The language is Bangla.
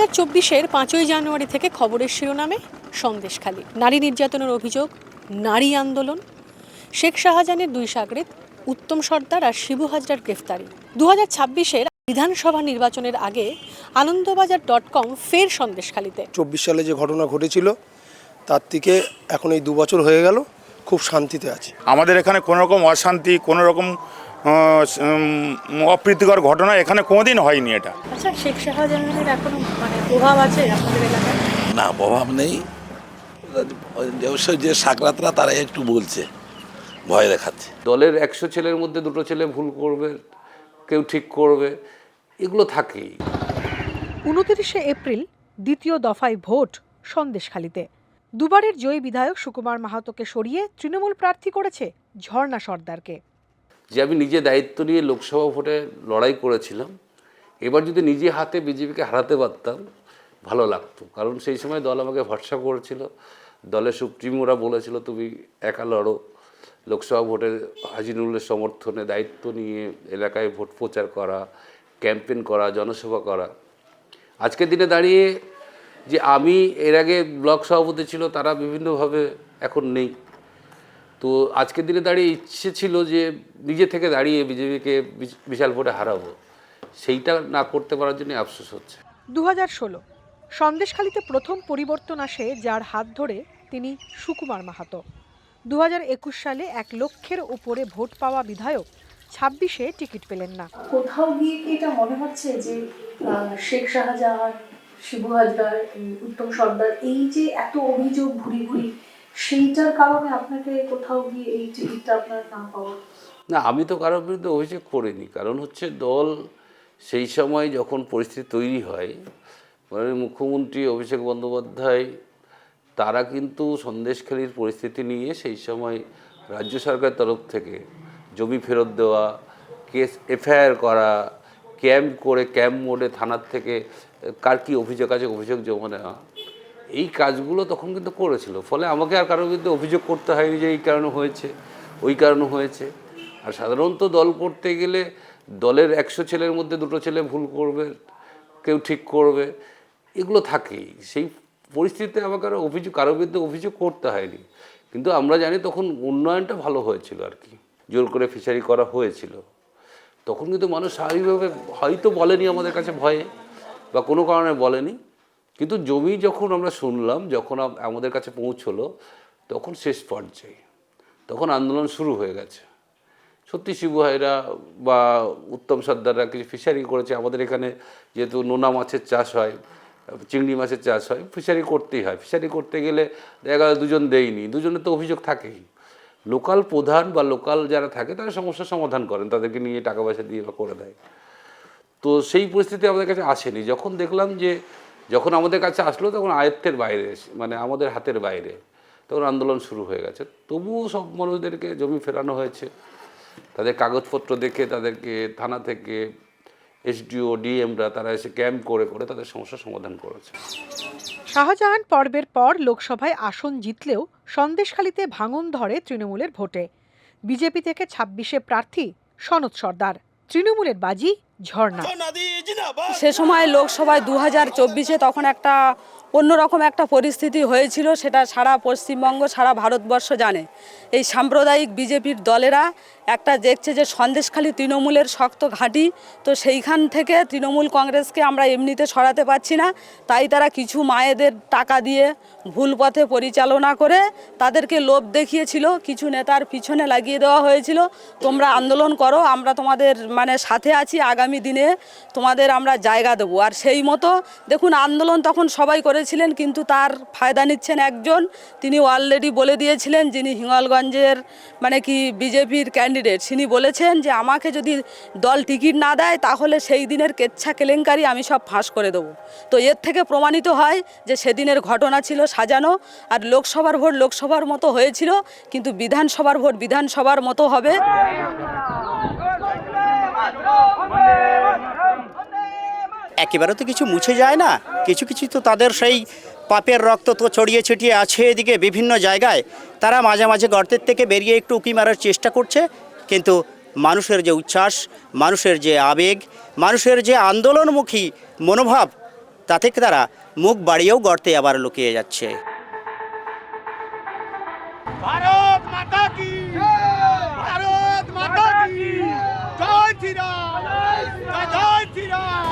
2024-এর 5ই জানুয়ারি থেকে খবরের শিরোনামে সন্দেশখালী, নারী নির্যাতনের অভিযোগ, নারী আন্দোলন, শেখ শাহজাহানের দুই শাগরেদ উত্তম সর্দার আর শিবু হাজরার গ্রেফতারি। 2026-এর বিধানসভা নির্বাচনের আগে আনন্দবাজার.com ফের সন্দেশখালীতে। 24 সালে যে ঘটনা ঘটেছিল তার থেকে এখন এই 2 বছর হয়ে গেল, খুব শান্তিতে আছি। আমাদের এখানে কোনো রকম অশান্তি, কোনো রকম অপ্রীতিকর ঘটনা এখানে কোনোদিন হয়নি। এটা আচ্ছা, শেখ শাহজাহানের এখনো প্রভাব আছে আপনাদের এলাকায়? না, প্রভাব নেই। অবশ্যই যে সাকরাতরা তারা একটু বলছে, ভয় দেখাচ্ছে। দলের 100 ছেলের মধ্যে 2টো ছেলে ভুল করবে, কেউ ঠিক করবে, এগুলো থাকেই। 29শে এপ্রিল দ্বিতীয় দফায় ভোট সন্দেশখালীতে। দুবারের জয়ী বিধায়ক সুকুমার মাহাতোকে সরিয়ে তৃণমূল প্রার্থী করেছে ঝর্ণা সর্দারকে। যে আমি নিজে দায়িত্ব নিয়ে লোকসভা ভোটে লড়াই করেছিলাম, এবার যদি নিজে হাতে বিজেপিকে হারাতে পারতাম ভালো লাগতো। কারণ সেই সময় দল আমাকে ভরসা করেছিল, দলের সুপ্রিমোরা বলেছিল তুমি একা লড়ো। লোকসভা ভোটে হাজিনুলের সমর্থনে দায়িত্ব নিয়ে এলাকায় ভোট প্রচার করা, ক্যাম্পেইন করা, জনসভা করা। আজকের দিনে দাঁড়িয়ে যে আমি এর আগে ব্লক সভাপতি ছিল তারা বিভিন্নভাবে এখন নেই, তো আজকের দিনে দাঁড়িয়ে ইচ্ছে ছিল যে নিজে থেকে দাঁড়িয়ে বিজেপিকে বিশাল ভোটে হারাবো, সেইটা না করতে পারার জন্য আফসোস হচ্ছে। 2016 সন্দেশখালীতে প্রথম পরিবর্তন আসে, যার হাত ধরে তিনি সুকুমার মাহাতো। 2021 সালে 1 লক্ষের উপরে ভোট পাওয়া বিধায়ক 26-এ টিকিট পেলেন না। কোথাও গিয়ে কি এটা মনে হচ্ছে যে শেখ শাহজাহান, শিবু হাজরা, উত্তম সর্দার, এই যে এত অভিযোগ ভুরি ভুরি, সেইটার কারণে আপনাকে কোথাও গিয়ে এই টিকিটটা আপনার না পাওয়া? না, আমি তো কারোর বিরুদ্ধে অভিযোগ করিনি। কারণ হচ্ছে দল সেই সময় যখন পরিস্থিতি তৈরি হয়, মানে মুখ্যমন্ত্রী অভিষেক বন্দ্যোপাধ্যায় তারা কিন্তু সন্দেশখালীর পরিস্থিতি নিয়ে সেই সময় রাজ্য সরকারের তরফ থেকে জমি ফেরত দেওয়া, কেস এফআইআর করা, ক্যাম্প করে ক্যাম্প মোডে থানার থেকে কার কী অভিযোগ আছে অভিযোগ জমা নেওয়া, এই কাজগুলো তখন কিন্তু করেছিল। ফলে আমাকে আর কারোর বিরুদ্ধে অভিযোগ করতে হয়নি যে এই কারণে হয়েছে, ওই কারণে হয়েছে। আর সাধারণত দল করতে গেলে দলের 100 ছেলের মধ্যে 2টো ছেলে ভুল করবে, কেউ ঠিক করবে, এগুলো থাকেই। সেই পরিস্থিতিতে আমাকে কারোর বিরুদ্ধে অভিযোগ করতে হয়নি। কিন্তু আমরা জানি তখন উন্নয়নটা ভালো হয়েছিল আর কি, জোর করে ফিশারি করা হয়েছিল। তখন কিন্তু মানুষ স্বাভাবিকভাবে হয়তো বলেনি আমাদের কাছে ভয়ে বা কোনো কারণে বলেনি, কিন্তু জমি যখন আমরা শুনলাম, যখন আমাদের কাছে পৌঁছলো, তখন শেষ পর্যায়ে তখন আন্দোলন শুরু হয়ে গেছে। সত্যি শিবু হাজরা বা উত্তম সর্দাররা কিছু ফিশারি করেছে। আমাদের এখানে যেহেতু নোনা মাছের চাষ হয়, চিংড়ি মাছের চাষ হয়, ফিশারি করতেই হয়। ফিশারি করতে গেলে দেখা গেল 2জন দেয়নি, 2জনের তো অভিযোগ থাকেই। লোকাল প্রধান বা লোকাল যারা থাকে তারা সমস্যার সমাধান করেন, তাদেরকে নিয়ে টাকা পয়সা দিয়ে বা করে দেয়। তো সেই পরিস্থিতি আমাদের কাছে আসেনি। যখন দেখলাম যে যখন আমাদের কাছে আসলো তখন আয়ত্তের বাইরে, মানে আমাদের হাতের বাইরে, তখন আন্দোলন শুরু হয়ে গেছে। তবুও সব মানুষদেরকে জমি ফেরানো হয়েছে। তাদের কাগজপত্র দেখে তাদেরকে থানা থেকে এসডিও, ডিএমরা তারা এসে ক্যাম্প করে করে তাদের সমস্যার সমাধান করেছে। শাহজাহান পর্বের পর লোকসভায় আসন জিতলেও সন্দেশখালীতে ভাঙন ধরে তৃণমূলের ভোটে। বিজেপি থেকে 26-এ প্রার্থী সনৎ সর্দার, তৃণমূলের বাজি ঝর্ণা। সে সময় লোকসভায় 2024-এ তখন একটা অন্যরকম একটা পরিস্থিতি হয়েছিল, সেটা সারা পশ্চিমবঙ্গ, সারা ভারতবর্ষ জানে। এই সাম্প্রদায়িক বিজেপির দলেরা একটা দেখছে যে সন্দেশখালী তৃণমূলের শক্ত ঘাঁটি, তো সেইখান থেকে তৃণমূল কংগ্রেসকে আমরা এমনিতে সরাতে পারছি না, তাই তারা কিছু মায়েদের টাকা দিয়ে ভুল পথে পরিচালনা করে তাদেরকে লোভ দেখিয়েছিল। কিছু নেতার পিছনে লাগিয়ে দেওয়া হয়েছিল, তোমরা আন্দোলন করো, আমরা তোমাদের সাথে আছি, আগামী দিনে তোমাদের আমরা জায়গা দেবো। আর সেই মতো দেখুন আন্দোলন তখন সবাই করেছিলেন, কিন্তু তার ফায়দা নিচ্ছেন একজন। তিনি অলরেডি বলে দিয়েছিলেন, যিনি হিঙ্গলগঞ্জের বিজেপির ক্যান্ডিডেট, তিনি বলেছেন যে আমাকে যদি দল টিকিট না দেয় তাহলে সেই দিনের কেচ্ছা কেলেঙ্কারি আমি সব ফাঁস করে দেবো। তো এর থেকে প্রমাণিত হয় যে সেদিনের ঘটনা ছিল সাজানো। আর লোকসভার ভোট লোকসভার মতো হয়েছিল, কিন্তু বিধানসভার ভোট বিধানসভার মতো হবে। একেবারে তো কিছু মুছে যায় না, কিছু কিছু তো তাদের সেই পাপের রক্ত তো ছড়িয়ে ছিটিয়ে আছে এদিকে বিভিন্ন জায়গায়। তারা মাঝে মাঝে গর্তের থেকে বেরিয়ে একটু উঁকি মারার চেষ্টা করছে, কিন্তু মানুষের যে উচ্ছ্বাস, মানুষের যে আবেগ, মানুষের যে আন্দোলনমুখী মনোভাব, তাতে তারা মুখ বাড়িয়েও গর্তে আবার লুকিয়ে যাচ্ছে। ভারত মাতা কি ভারত মাতা কি জয় শ্রীরাম জয় শ্রীরাম